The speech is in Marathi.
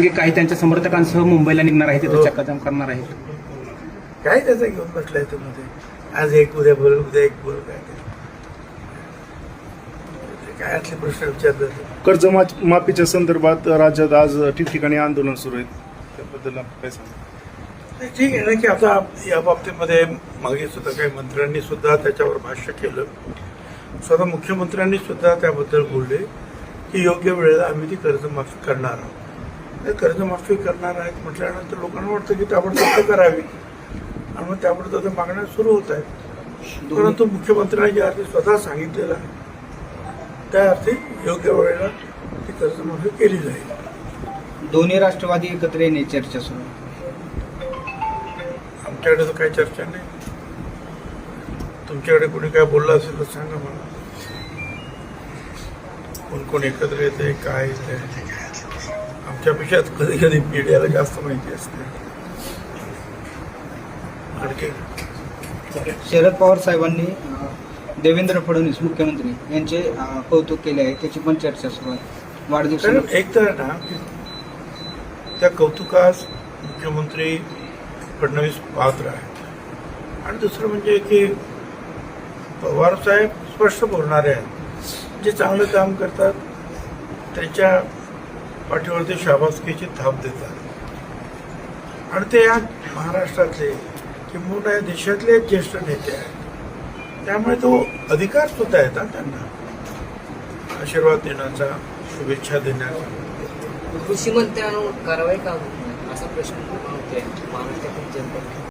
काही त्यांच्या समर्थकांसह मुंबईला निघणार आहेत, तिथे चक्काजाम करणार आहेत. काय त्याचा घेऊन बसलाय तो मध्ये? आज एक उद्या बोल, उद्या एक बोल, काय असले प्रश्न विचारले? कर्जमाफीच्या संदर्भात राज्यात आज ठिकठिकाणी आंदोलन सुरू आहे, त्याबद्दल काय सांगा? ठीक आहे ना की आता या बाबतीमध्ये मागे सुद्धा काही मंत्र्यांनी सुद्धा त्याच्यावर भाष्य केलं. स्वतः मुख्यमंत्र्यांनी सुद्धा त्याबद्दल बोलले की योग्य वेळेला आम्ही ती कर्जमाफी करणार आहोत. कर्जमाफी करणार आहेत म्हटल्यानंतर लोकांना वाटतं की ताबडतोब ते करावी आणि मग त्याबद्दल त्या मागण्या सुरू होत आहेत. परंतु मुख्यमंत्र्यांनी ज्या अर्थी स्वतः सांगितलेलं आहे त्या अर्थी योग्य वेळेला ती कर्जमाफी केली जाईल. दोन्ही राष्ट्रवादी एकत्र येण्याची चर्चा सुरू. आमच्याकडे तर काही चर्चा नाही. तुमच्याकडे कोणी काय बोललं असेल तर सांगा मला. कोण कोण एकत्र येते, काय येते? आमच्यापेक्षा कधी कधी मीडियाला जास्त माहिती असते. आणखी शरद पवार साहेबांनी देवेंद्र फडणवीस मुख्यमंत्री यांचे कौतुक केले आहे, त्याची पण चर्चा सुरू आहे वाढदिवसाला. एक तर ना त्या कौतुकास मुख्यमंत्री फडणवीस पात्र आहेत आणि दुसरं म्हणजे की पवार साहेब स्पष्ट बोलणारे आहेत. जे चांगलं काम करतात त्यांच्या पाठीवरती शाबासकीची थाप देतात आणि ते या महाराष्ट्रातले किंबहुना या देशातले एक ज्येष्ठ नेते आहेत. त्यामुळे तो अधिकार सुद्धा आहे त्यांना आशीर्वाद देण्याचा, शुभेच्छा देण्याचा. कृषी मंत्र्यांवर कारवाई का होत नाही असा प्रश्न होतोय महाराष्ट्रातील जनता.